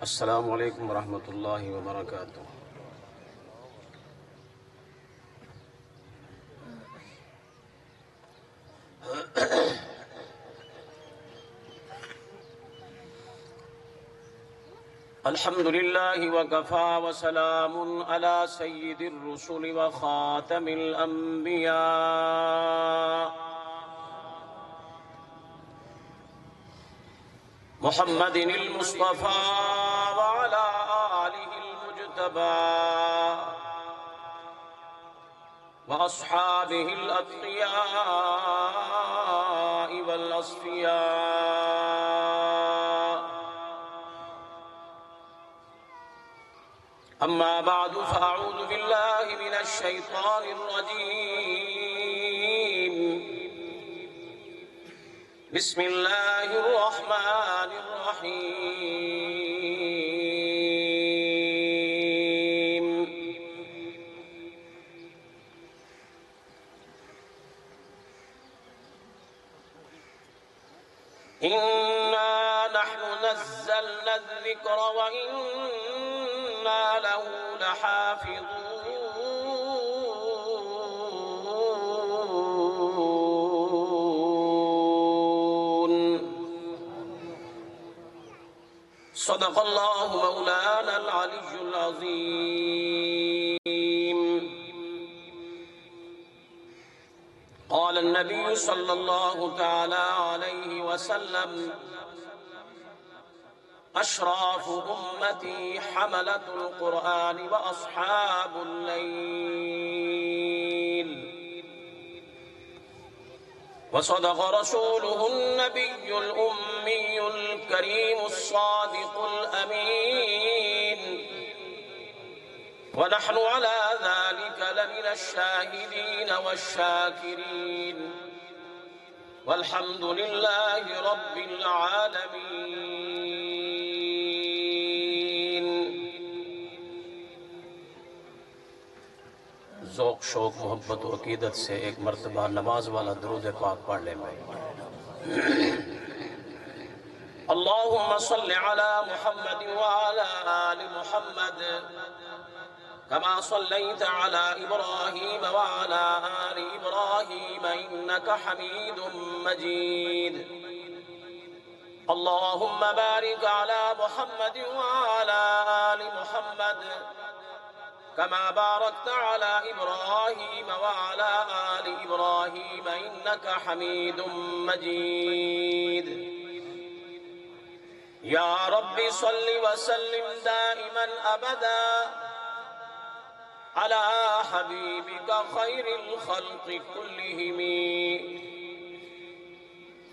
السلام علیکم ورحمۃ اللہ وبرکاتہ۔ الحمد للہ وکفی وسلام علی سید الرسل وخاتم الانبیاء محمد المصطفى وعلى آلہ المجتبى وأصحابہ الأتقیاء والأصفیاء، اما بعد فاعوذ باللہ من الشیطان الرجیم، بسم اللہ الرحمن الرحیم۔ انا نحن نزلنا الذکر وإنا له لحافظون۔ صدق اللہ مولانا العلی العظیم۔ قال النبی صلی اللہ تعالی علیہ وسلم: اشراف امتی حملۃ القرآن واصحاب اللیل، وصدق رسوله النبی الأمی الکریم الصادق الأمین، ونحن على ذلك لمن الشاهدين والشاكرين، والحمد لله رب العالمين۔ ذوق شوق محبت و عقیدت سے ایک مرتبہ نماز والا درود پاک پڑھ لیں بھائی۔ اللہم صل علی محمد وعلی آل محمد كما صليت على إبراهيم وعلى آل إبراهيم إنك حميد مجيد، اللهم بارك على محمد وعلى آل محمد كما باركت على إبراهيم وعلى آل إبراهيم إنك حميد مجيد۔ يا رب صل وسلم دائما أبدا على حبيبك خير الخلق كلهم،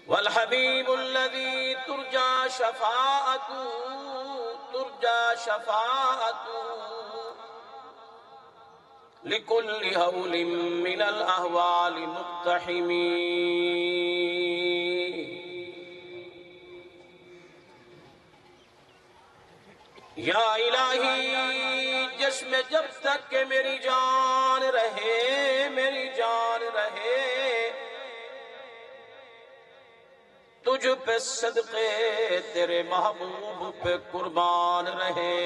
والحبيب الذي ترجى شفاعته لكل هول من الأهوال مقتحم۔ یا الہی جسم جب تک کہ میری جان رہے، میری جان رہے، تجھ پہ صدقے تیرے محبوب پہ قربان رہے۔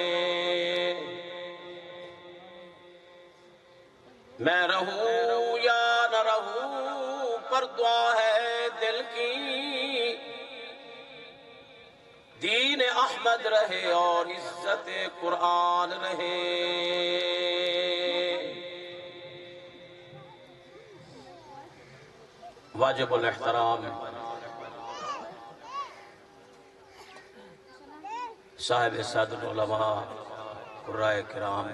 میں رہوں یا نہ رہوں پر دعا ہے دل کی، دین احمد رہے اور عزت قرآن رہے۔ واجب الاحترام صاحب سعادت العلماء قرائے کرام،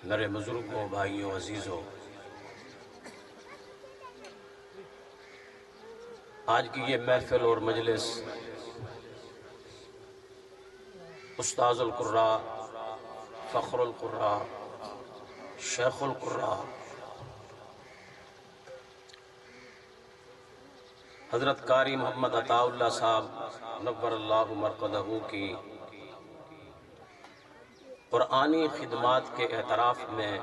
میرے بزرگوں، بھائیوں، عزیزوں، آج کی یہ محفل اور مجلس استاذ القراء، فخر القراء، شیخ القراء حضرت قاری محمد عطا اللہ صاحب نور اللہ مرقدہ کی قرآنی خدمات کے اعتراف میں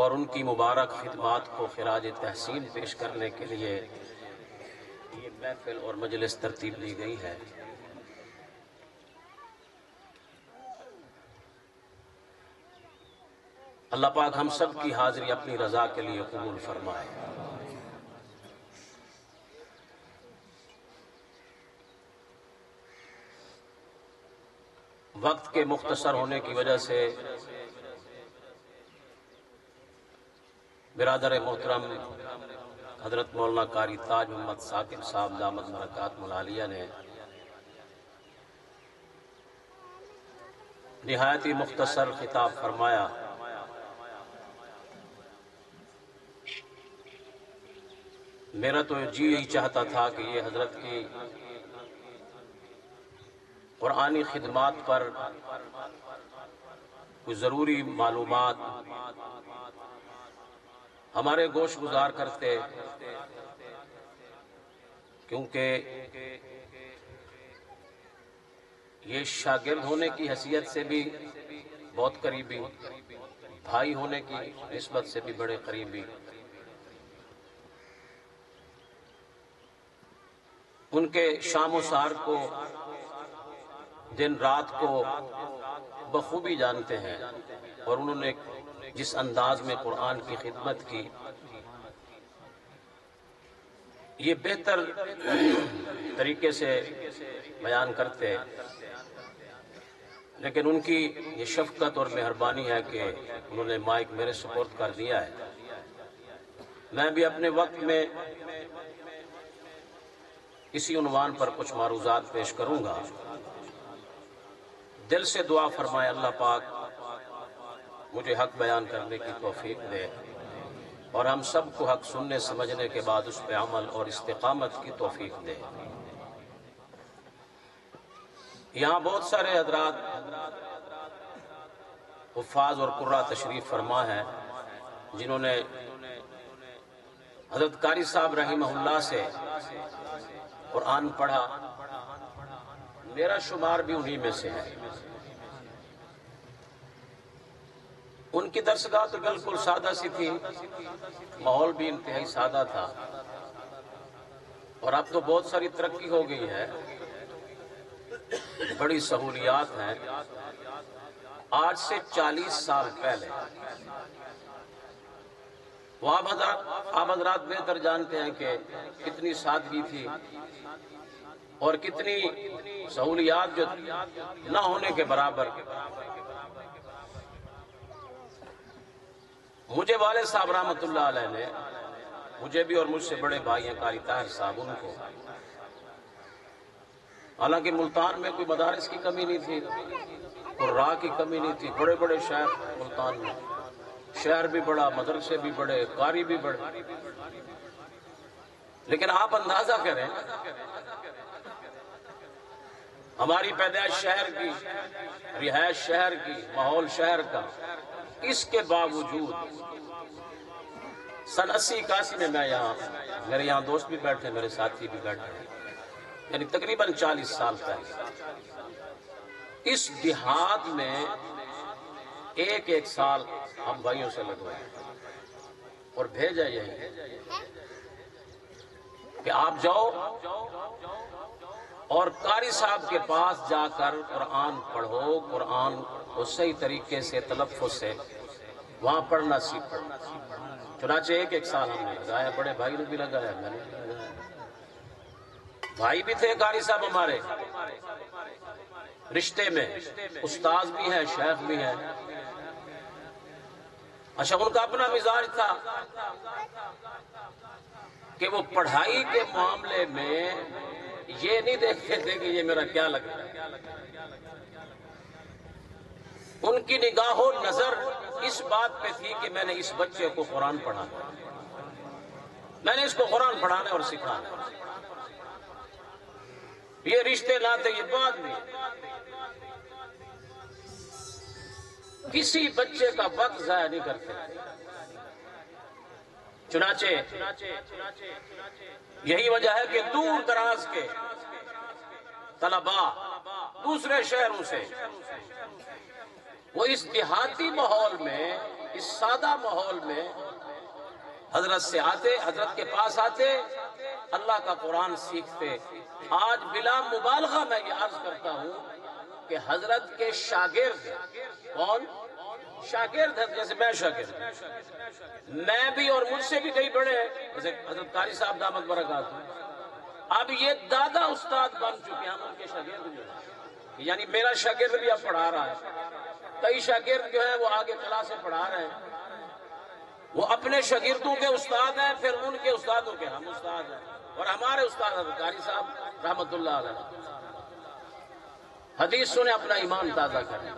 اور ان کی مبارک خدمات کو خراج تحسین پیش کرنے کے لیے یہ محفل اور مجلس ترتیب دی گئی ہے، اللہ پاک ہم سب کی حاضری اپنی رضا کے لیے قبول فرمائے۔ وقت کے مختصر ہونے کی وجہ سے برادر محترم حضرت مولانا قاری تاج محمد ثاقب صاحب دامت برکات العالیہ نے نہایت ہی مختصر خطاب فرمایا۔ میرا تو جی یہی چاہتا تھا کہ یہ حضرت کی قرآنی خدمات پر کچھ ضروری معلومات ہمارے گوش گزار کرتے، کیونکہ یہ شاگرد ہونے کی حیثیت سے بھی بہت قریبی، بھائی ہونے کی نسبت سے بھی بڑے قریبی، ان کے شام و سحر کو دن رات کو بخوبی جانتے ہیں، اور انہوں نے جس انداز میں قرآن کی خدمت کی یہ بہتر طریقے سے بیان کرتے، لیکن ان کی یہ شفقت اور مہربانی ہے کہ انہوں نے مائک میرے سپرد کر دیا ہے۔ میں بھی اپنے وقت میں اسی عنوان پر کچھ معروضات پیش کروں گا۔ دل سے دعا فرمائے اللہ پاک مجھے حق بیان کرنے کی توفیق دے، اور ہم سب کو حق سننے سمجھنے کے بعد اس پہ عمل اور استقامت کی توفیق دے۔ یہاں بہت سارے حضرات حفاظ اور قراء تشریف فرما ہیں جنہوں نے حضرت قاری صاحب رحمہ اللہ سے قرآن پڑھا، میرا شمار بھی انہی میں سے ہے۔ ان کی درسگاہ تو بالکل سادہ سی تھی، ماحول بھی انتہائی سادہ تھا، اور اب تو بہت ساری ترقی ہو گئی ہے، بڑی سہولیات ہیں۔ آج سے 40 سال پہلے وہ آپ حضرات بہتر جانتے ہیں کہ کتنی سادگی تھی اور کتنی سہولیات جو نہ ہونے کے برابر۔ مجھے والد صاحب رحمۃ اللہ علیہ نے، مجھے بھی اور مجھ سے بڑے بھائی ہیں قاری طاہر صاحب، ان کو، حالانکہ ملتان میں کوئی مدارس کی کمی نہیں تھی، قراء کی کمی نہیں تھی، بڑے بڑے شیخ ملتان میں، شہر بھی بڑا، مدرسے بھی بڑے، قاری بھی بڑے، لیکن آپ اندازہ کریں ہماری پیدائش شہر کی، رہائش شہر کی، ماحول شہر کا، اس کے باوجود سن 80-81 میں میں یہاں، میرے یہاں دوست بھی بیٹھے، میرے ساتھی بھی بیٹھے، یعنی تقریباً 40 سال پہلے اس دیہات میں ایک سال ہم بھائیوں سے لگوائے اور بھیجا یہی کہ آپ جاؤ اور قاری صاحب کے پاس جا کر قرآن پڑھو، قرآن کو صحیح طریقے سے تلفظ سے وہاں پڑھنا سیکھو۔ چنانچہ ایک سال ہم نے لگایا، بڑے بھائی نے بھی لگایا، میں نے بھی لگایا، بھائی بھی تھے قاری صاحب ہمارے رشتے میں، استاذ بھی ہیں، شیخ بھی ہیں۔ اچھا، ان کا اپنا مزاج تھا کہ وہ پڑھائی کے معاملے میں یہ نہیں دیکھتے تھے کہ یہ میرا کیا لگتا ہے، ان کی نگاہ و نظر اس بات پہ تھی کہ میں نے اس بچے کو قرآن پڑھانا، میں نے اس کو قرآن پڑھانا اور سکھانا، یہ رشتے ناتے یہ بعد میں، کسی بچے کا وقت ضائع نہیں کرتے۔ چنانچہ یہی وجہ ہے کہ دور دراز کے طلباء دوسرے شہروں سے وہ اس دیہاتی ماحول میں، اس سادہ ماحول میں حضرت سے آتے، حضرت کے پاس آتے اللہ کا قرآن سیکھتے. آج بلا مبالغہ میں یہ عرض کرتا ہوں کہ حضرت کے شاگرد کون؟ شاگرد ہے. جیسے میں شاگرد، میں بھی اور مجھ سے بھی کئی بڑے ہیں، جیسے حضرت قاری صاحب دامت برکاتہ. اب یہ دادا استاد بن چکے ہیں، ہم ان کے شاگرد بھی ہیں. یعنی میرا شاگرد بھی اب پڑھا رہا ہے. کئی شاگرد جو ہیں وہ آگے کلاسیں پڑھا رہے ہیں، وہ اپنے شاگردوں کے استاد ہیں، پھر ان کے استادوں کے ہم استاد ہیں. اور ہمارے استاد حضرت قاری صاحب رحمت اللہ علیہ حدیث سنے اپنا ایمان تازہ کریں.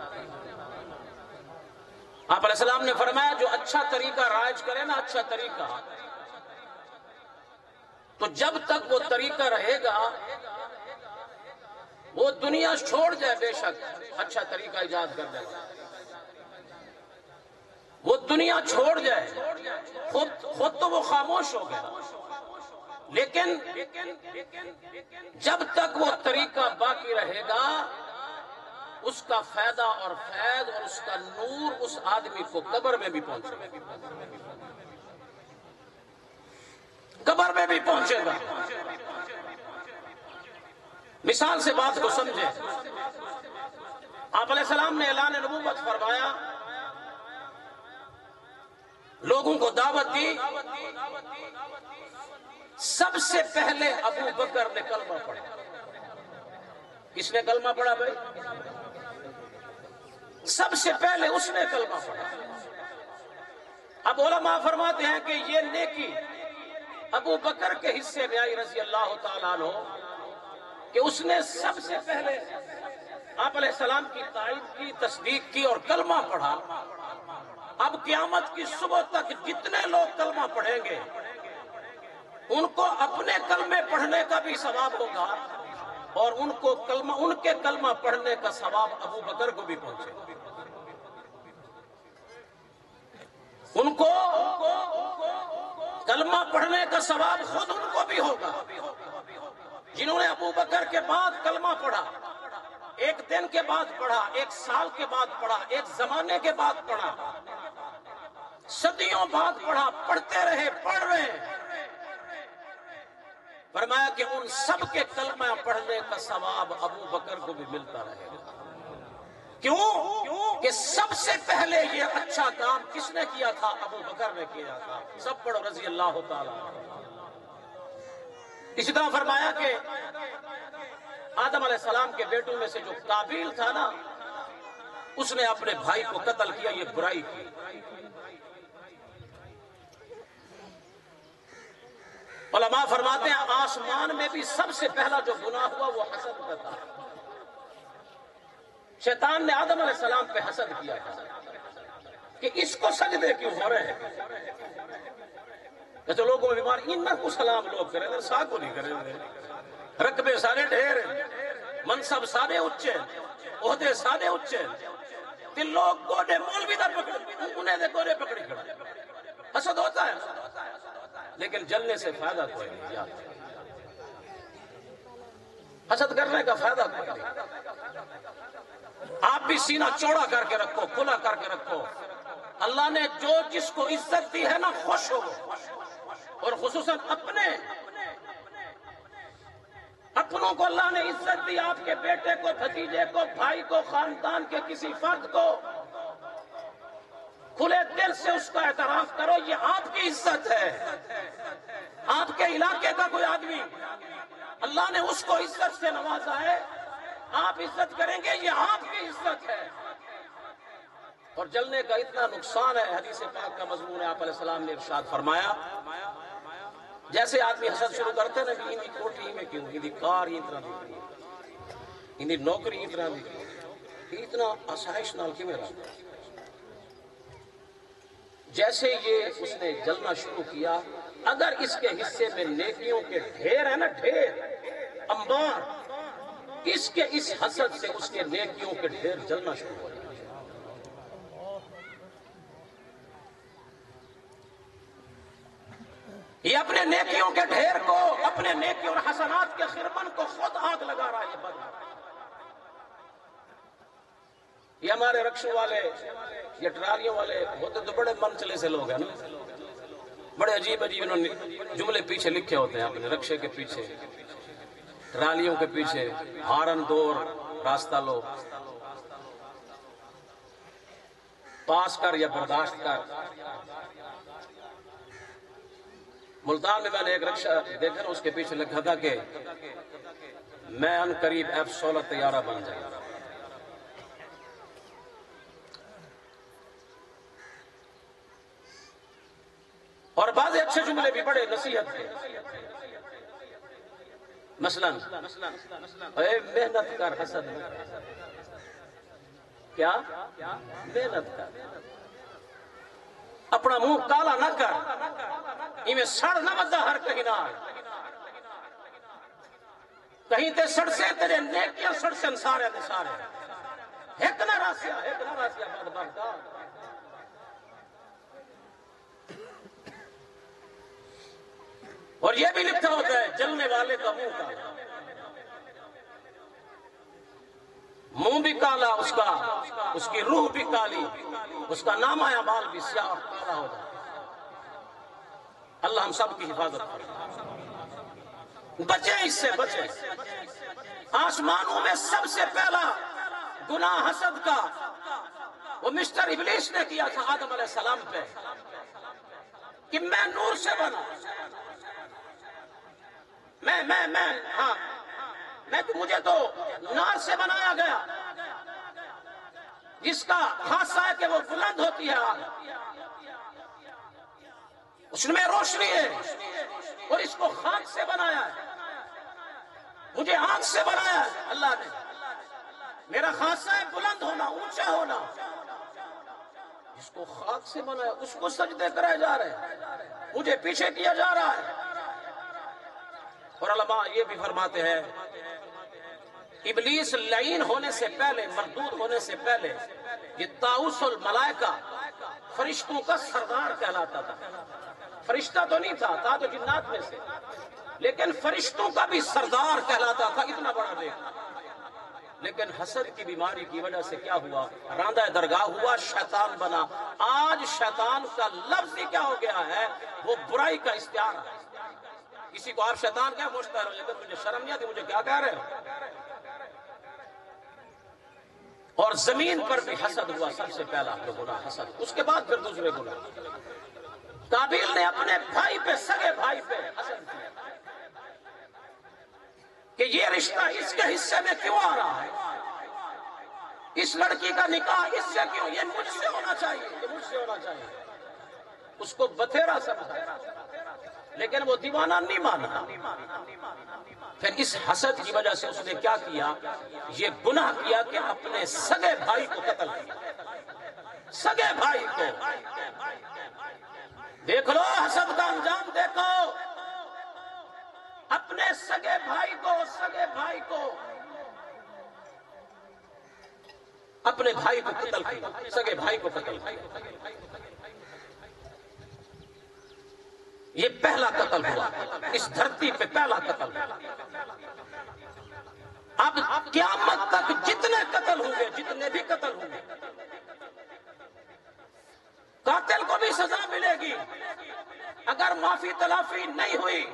آپ علیہ السلام نے فرمایا جو اچھا طریقہ رائج کرے نا، اچھا طریقہ، تو جب تک وہ طریقہ رہے گا، وہ دنیا چھوڑ جائے بے شک اچھا طریقہ ایجاد کر دے گا، وہ دنیا چھوڑ جائے خود تو وہ خاموش ہو گیا، لیکن جب تک وہ طریقہ باقی رہے گا، اس کا فائدہ اور فیض اور اس کا نور اس آدمی کو قبر میں بھی پہنچے گا، قبر میں بھی پہنچے گا. مثال سے بات کو سمجھیں. آپ علیہ السلام نے اعلان نبوت فرمایا، لوگوں کو دعوت دی. سب سے پہلے ابو بکر نے کلمہ پڑھا. کس نے کلمہ پڑھا بھائی؟ سب سے پہلے اس نے کلمہ پڑھا. اب علماء فرماتے ہیں کہ یہ نیکی ابو بکر کے حصے میں آئی رضی اللہ تعالیٰ عنہ، کہ اس نے سب سے پہلے آپ علیہ السلام کی تائید کی، تصدیق کی اور کلمہ پڑھا. اب قیامت کی صبح تک جتنے لوگ کلمہ پڑھیں گے ان کو اپنے کلمے پڑھنے کا بھی ثواب ہوگا، اور ان کے کلمہ پڑھنے کا ثواب ابو بکر کو بھی پہنچے گا. ان کو کلمہ پڑھنے کا ثواب خود ان کو بھی ہوگا جنہوں نے ابو بکر کے بعد کلمہ پڑھا. ایک دن کے بعد پڑھا، ایک سال کے بعد پڑھا، ایک زمانے کے بعد پڑھا، صدیوں بعد پڑھا، پڑھتے رہے، پڑھ رہے ہیں. فرمایا کہ ان سب کے کلمہ پڑھنے کا ثواب ابو بکر کو بھی ملتا رہے گا. کیوں؟ کہ سب سے پہلے یہ اچھا کام کس نے کیا تھا؟ ابو بکر نے کیا تھا. سب پڑھو رضی اللہ تعالیٰ. اسی طرح فرمایا کہ آدم علیہ السلام کے بیٹوں میں سے جو قابیل تھا نا، اس نے اپنے بھائی کو قتل کیا، یہ برائی کی. علماء فرماتے ہیں آسمان میں بھی سب سے پہلا جو گناہ ہوا وہ حسد کا تھا. شیطان نے آدم علیہ السلام پہ حسد کیا تھا کہ اس کو سجدے کیوں ہو رہے ہیں. جیسے لوگوں میں بیمار ان کو سلام لوگ کریں، سا کو نہیں کریں. رقبے سارے ڈھیر، منصب سارے اچھے، عہدے سارے اچھے، تین لوگ گوڑے مولوی دا پکڑ انہیں دے گوڑے پکڑی کھڑا. حسد ہوتا ہے لیکن جلنے سے فائدہ کوئی نہیں. یاد حسد کرنے کا فائدہ کوئی نہیں. آپ بھی سینہ چوڑا کر کے رکھو، کھلا کر کے رکھو. اللہ نے جو جس کو عزت دی ہے نا، خوش ہو. اور خصوصاً اپنوں کو اللہ نے عزت دی. آپ کے بیٹے کو، بھتیجے کو، بھائی کو، خاندان کے کسی فرد کو کھلے دل سے اس کا اعتراف کرو، یہ آپ کی عزت ہے. آپ کے علاقے کا کوئی آدمی اللہ نے اس کو عزت سے نوازا ہے، آپ عزت کریں گے، یہ آپ کی عزت ہے. اور جلنے کا اتنا نقصان ہے، حدیث پاک کا مضمون ہے. آپ علیہ السلام نے ارشاد فرمایا، جیسے آدمی حسد شروع کرتے ہیں نا کہ اندی کوٹھی میں کیوں، اندی کار ہی اتنا دی، اندی نوکری اتنا دی، اتنا آسائش نال کی میرا. جیسے یہ اس نے جلنا شروع کیا، اگر اس کے حصے میں نیکیوں کے ڈھیر ہے نا، ڈھیر انبار، اس کے اس حسد سے اس کے نیکیوں کے ڈھیر جلنا شروع ہو جائے. یہ اپنے نیکیوں کے ڈھیر کو، اپنے نیکیوں اور حسنات کے خرمن کو خود آگ لگا رہا ہے. یہ بد یہ ہمارے رکشوں والے، یہ ٹرالیوں والے ہوتے تو بڑے من چلے سے لوگ ہیں نا. بڑے عجیب عجیب انہوں نے جملے پیچھے لکھے ہوتے ہیں، اپنے رکشے کے پیچھے، ٹرالیوں کے پیچھے، ہارن دو اور راستہ لو، پاس کر یا برداشت کر۔ ملتان میں نے ایک رکشہ دیکھا نا، اس کے پیچھے لکھا تھا کہ میں ان قریب F-16 طیارہ بن جائے گا۔ اور بعض اچھے جملے بھی بڑے نصیحت کے، مثلا اے محنت کر حسد کیا محنت کر، اپنا منہ کالا نہ کر، میں سڑ نہ بدا ہر کہیں نہ کہیں تے سڑ سے تیرے نیکیاں سڑ سے انسارے نسارے ایک نہ راسیا بدبختہ۔ اور یہ بھی لکھا ہوتا ہے جلنے والے کا منہ کالا، منہ بھی کالا اس کی روح بھی کالی، اس کا نامہ اعمال بھی سیاہ اور کالا ہو جائے۔ اللہ ہم سب کی حفاظت کرے، بچیں اس سے بچیں۔ آسمانوں میں سب سے پہلا گناہ حسد کا وہ مسٹر ابلیس نے کیا تھا آدم علیہ السلام پہ، کہ میں نور سے بنا، مجھے تو نار سے بنایا گیا، جس کا خاصہ ہے کہ وہ بلند ہوتی ہے آگ، اس میں روشنی ہے، اور اس کو خاک سے بنایا ہے، مجھے آگ سے بنایا ہے اللہ نے، میرا خاصہ ہے بلند ہونا، اونچا ہونا، جس کو خاک سے بنایا اس کو سجدے کرائے جا رہے ہیں، مجھے پیچھے کیا جا رہا ہے۔ اور علماء یہ بھی فرماتے ہیں ابلیس لعین ہونے سے پہلے، مردود ہونے سے پہلے، یہ طاؤس الملائکہ فرشتوں کا سردار کہلاتا تھا۔ فرشتہ تو نہیں تھا تو جنات میں سے، لیکن فرشتوں کا بھی سردار کہلاتا تھا، اتنا بڑا دیکھ۔ لیکن حسد کی بیماری کی وجہ سے کیا ہوا؟ راندہ درگاہ ہوا، شیطان بنا۔ آج شیطان کا لفظ ہی کیا ہو گیا ہے؟ وہ برائی کا اشتہار ہے۔ کسی کو آپ شیطان کیا پوچھتا ہے، لیکن مجھے شرم نہیں آتی، مجھے کیا کہہ رہے ہو؟ اور زمین پر بھی حسد ہوا، سب سے پہلا جو گناہ حسد، اس کے بعد پھر دوسرے گناہ۔ قابیل نے اپنے بھائی پہ، سگے بھائی پہ حسد کیا کہ یہ رشتہ اس کے حصے میں کیوں آ رہا ہے، اس لڑکی کا نکاح اس سے کیوں، یہ مجھ سے ہونا چاہیے، یہ مجھ سے ہونا چاہیے۔ اس کو بتھیرا سمجھا، لیکن وہ دیوانہ نہیں مانا۔ پھر اس حسد کی وجہ سے اس نے کیا کیا؟ یہ گناہ کیا کہ اپنے سگے بھائی کو قتل کیا، سگے بھائی کو۔ دیکھ لو حسد کا انجام دیکھو، اپنے سگے بھائی کو اپنے بھائی کو قتل کیا، سگے بھائی کو قتل کیا۔ یہ پہلا قتل ہوا، اس دھرتی پہ پہلا قتل ہوا۔ اب قیامت تک جتنے قتل ہوں گے، جتنے بھی قتل ہوں گے، قاتل کو بھی سزا ملے گی۔ اگر معافی تلافی نہیں ہوئی،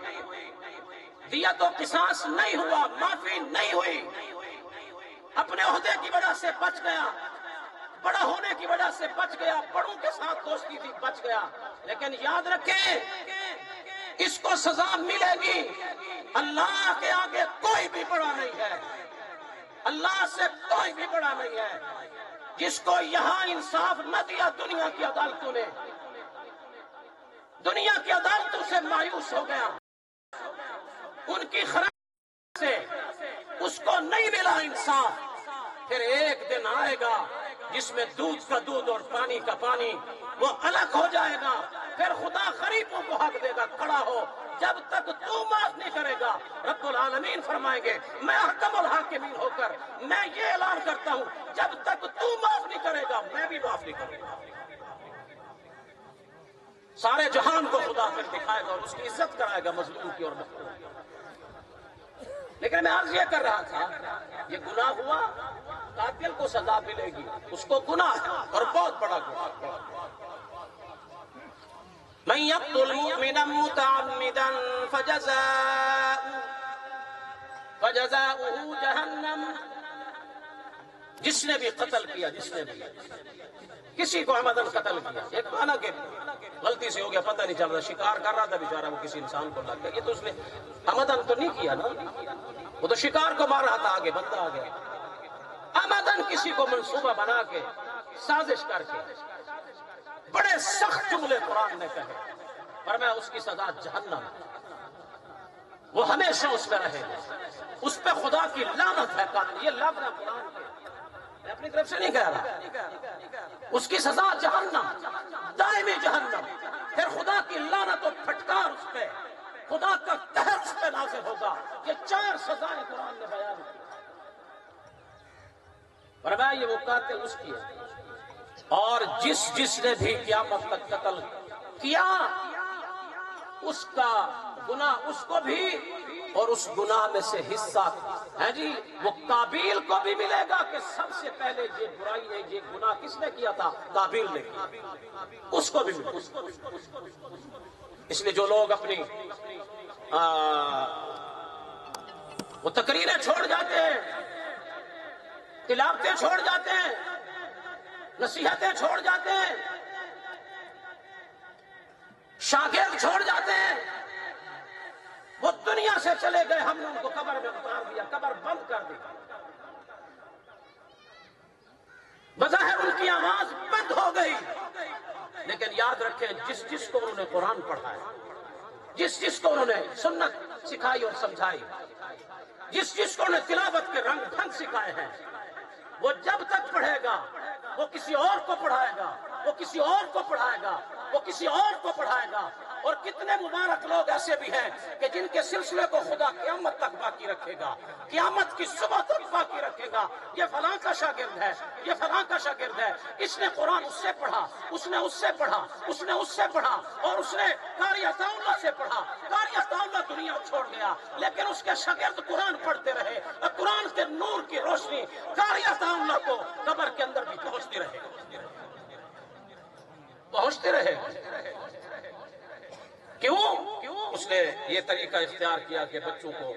دیت و قصاص نہیں ہوا، معافی نہیں ہوئی، اپنے عہدے کی وجہ سے بچ گیا، بڑا ہونے کی وجہ سے بچ گیا، بڑوں کے ساتھ دوستی تھی بچ گیا، لیکن یاد رکھیں اس کو سزا ملے گی۔ اللہ کے آگے کوئی بھی بڑا نہیں ہے، اللہ سے کوئی بھی بڑا نہیں ہے۔ جس کو یہاں انصاف نہ دیا دنیا کی عدالتوں نے، دنیا کی عدالتوں سے مایوس ہو گیا، ان کی خراب سے اس کو نہیں ملا انصاف، پھر ایک دن آئے گا جس میں دودھ کا دودھ اور پانی کا پانی وہ الگ ہو جائے گا، پھر خدا غریبوں کو حق دے گا، کھڑا ہو، جب تک تو معاف نہیں کرے گا رب العالمین فرمائیں گے میں حکم الحاکمین ہو کر میں یہ اعلان کرتا ہوں جب تک تو معاف نہیں کرے گا میں بھی معاف نہیں کروں گا۔ سارے جہان کو خدا پھر دکھائے گا اور اس کی عزت کرائے گا مظلوم کی اور مظلوم کی۔ لیکن میں عرض یہ کر رہا تھا، یہ گناہ ہوا، قاتل کو سزا ملے گی، اس کو گناہ ہے اور بہت بڑا گناہ۔ من يقتل مؤمنا متعمدا فجزاؤه جہنم، جس نے بھی قتل کیا، جس نے بھی کسی کو عمدن قتل کیا، ایک مانا کہ غلطی سے ہو گیا، پتہ نہیں چل رہا، شکار کر رہا تھا بیچارہ، وہ کسی انسان کو لگ گیا، یہ تو اس نے عمدن تو نہیں کیا نا، وہ تو شکار کو مار رہا تھا، آگے بندہ آ گیا۔ عمدن کسی کو منصوبہ بنا کے، سازش کر کے، بڑے سخت جملے قرآن نے کہے، فرمایا اس کی سزا جہنم، وہ ہمیشہ اس میں رہے گا، اس پہ خدا کی لعنت ہے۔ یہ لفظ ہے قرآن کے، میں اپنی طرف سے نہیں کہہ رہا، اس کی سزا جہنم، دائمی جہنم، پھر خدا کی لعنت و پھٹکار اس پہ، خدا کا قہر اس پہ نازل ہوگا۔ یہ 4 سزائیں قرآن نے بیان کی، فرمایا یہ وہ قاتل اس کی ہے، اور جس نے بھی قیامت تک قتل کیا اس کا گناہ اس کو بھی، اور اس گناہ میں سے حصہ ہے جی وہ قابیل کو بھی ملے گا، کہ سب سے پہلے یہ برائی ہے، یہ گناہ کس نے کیا تھا؟ قابیل نے کیا، اس کو بھی ملے گا۔ اس لیے جو لوگ اپنی وہ تقریریں چھوڑ جاتے ہیں، تلاوتیں چھوڑ جاتے ہیں، نصیحتیں چھوڑ جاتے ہیں، شاگرد چھوڑ جاتے ہیں، وہ دنیا سے چلے گئے، ہم نے ان کو قبر میں اتار دیا، قبر بند کر دی، بظاہر ان کی آواز بند ہو گئی، لیکن یاد رکھیں جس کو انہوں نے قرآن پڑھایا، جس کو انہوں نے سنت سکھائی اور سمجھائی، جس کو انہوں نے تلاوت کے رنگ ڈھنگ سکھائے ہیں، وہ جب تک پڑھے گا وہ کسی اور کو پڑھائے گا، وہ کسی اور کو پڑھائے گا، وہ کسی اور کو پڑھائے گا۔ اور کتنے مبارک لوگ ایسے بھی ہیں کہ جن کے سلسلے کو خدا قیامت تک باقی رکھے گا، قیامت کی صبح تک باقی رکھے گا۔ یہ فلاں کا شاگرد ہے، یہ فلاں کا شاگرد ہے، اس نے قرآن اس سے پڑھا، اس نے اس سے پڑھا، اس نے اس سے پڑھا، اور اس نے قاری عطا اللہ سے پڑھا۔ قاری عطا اللہ دنیا چھوڑ گیا، لیکن اس کے شاگرد قرآن پڑھتے رہے، اور قرآن کے نور کی روشنی قاری عطا اللہ کو قبر کے اندر بھی پہنچتی رہے، پہنچتے رہے۔ کیوں؟ اس نے یہ طریقہ اختیار کیا کہ بچوں کو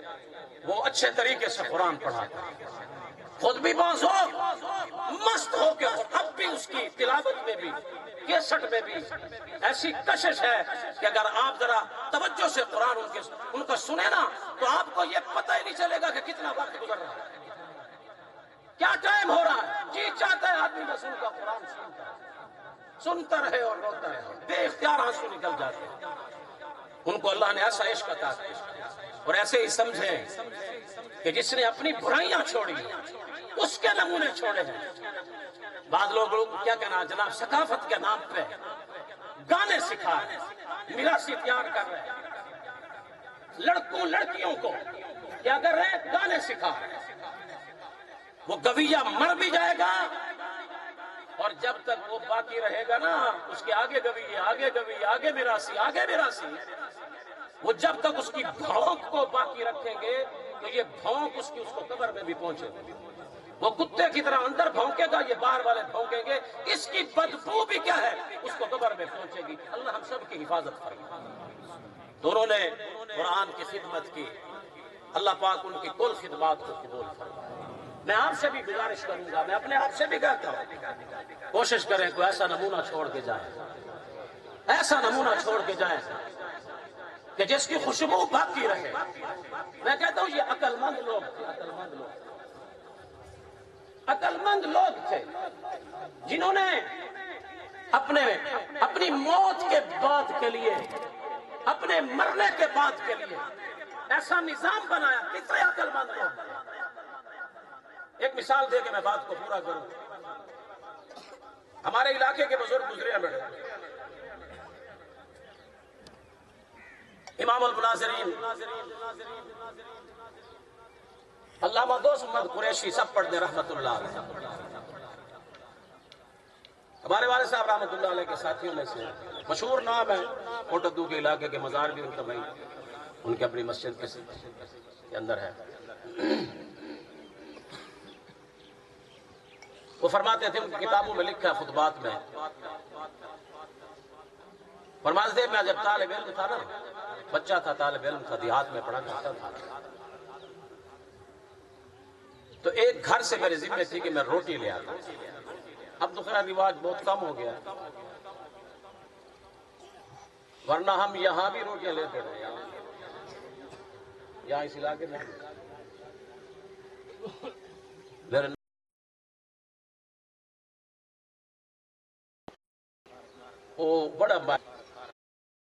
وہ اچھے طریقے سے قرآن پڑھاتا، خود بھی باز ہو، مست ہو کے، اب بھی اس کی تلاوت میں بھی، کیسٹ میں بھی ایسی کشش ہے کہ اگر آپ ذرا توجہ سے قرآن ان کا سنیں نا تو آپ کو یہ پتہ ہی نہیں چلے گا کہ کتنا وقت گزر رہا ہے، کیا ٹائم ہو رہا ہے۔ جی چاہتا ہے آدمی رسول کا قرآن سنتا رہے اور روتا رہے، بے اختیار آنسو نکل جاتے ہیں۔ ان کو اللہ نے ایسا عشق عطا کیا، اور ایسے ہی سمجھیں کہ جس نے اپنی برائیاں چھوڑی اس کے نمونے چھوڑے ہیں۔ بعض لوگ کیا کہنا جناب ثقافت کے نام پہ گانے سکھا رہے ہیں، میراثی تیار کر رہے ہیں، لڑکوں لڑکیوں کو کیا کر رہے ہیں؟ گانے سکھا رہے ہیں۔ وہ گویہ مر بھی جائے گا، اور جب تک وہ باقی رہے گا نا اس کے آگے گویہ، آگے گویہ، آگے میراثی، آگے میراثی، وہ جب تک اس کی بھونک کو باقی رکھیں گے تو یہ بھونک اس کو قبر میں بھی پہنچے گا۔ وہ کتے کی طرح اندر بھونکے گا، یہ باہر والے بھونکیں گے، اس کی بدبو بھی کیا ہے اس کو قبر میں پہنچے گی۔ اللہ ہم سب کی حفاظت فرمائے۔ دونوں نے قرآن کی خدمت کی، اللہ پاک ان کی کل خدمات کو قبول فرمائے۔ میں آپ سے بھی گزارش کروں گا، میں اپنے آپ سے بھی کہتا ہوں، کوشش کریں کوئی ایسا نمونہ چھوڑ کے جائیں، ایسا نمونہ چھوڑ کے جائیں کہ جس کی خوشبو باقی رہے۔ میں کہتا ہوں یہ عقل مند لوگ تھے، عقل مند لوگ تھے جنہوں نے اپنی موت کے بعد کے لیے، اپنے مرنے کے بعد کے لیے ایسا نظام بنایا۔ کتنے عقل مند لوگ تھے۔ ایک مثال دے کے میں بات کو پورا کروں۔ ہمارے علاقے کے بزرگ گزرے ہیں میرے، امام المناظرین علامہ دوست محمد قریشی، سب پڑھتے رحمت اللہ علیہ۔ ہمارے والد صاحب رحمت اللہ علیہ کے ساتھیوں میں سے مشہور نام ہے، کوٹدو کے علاقے کے مزار بھی ان کا بھائی ان کے اپنی مسجد کے اندر ہے۔ وہ فرماتے تھے، ان کی کتابوں میں لکھا ہے خطبات میں فرماتے تھے میں جب طالب علم تھا نا، بچہ تھا، طالب علم تھا، دیہات میں پڑھا کرتا تھا، تو ایک گھر سے میرے ذمہ تھی کہ میں روٹی لے آتا. اب تو خیر رواج بہت کم ہو گیا، ورنہ ہم یہاں بھی روٹیاں لیتے رہے، یہاں اس علاقے میں میرے وہ بڑا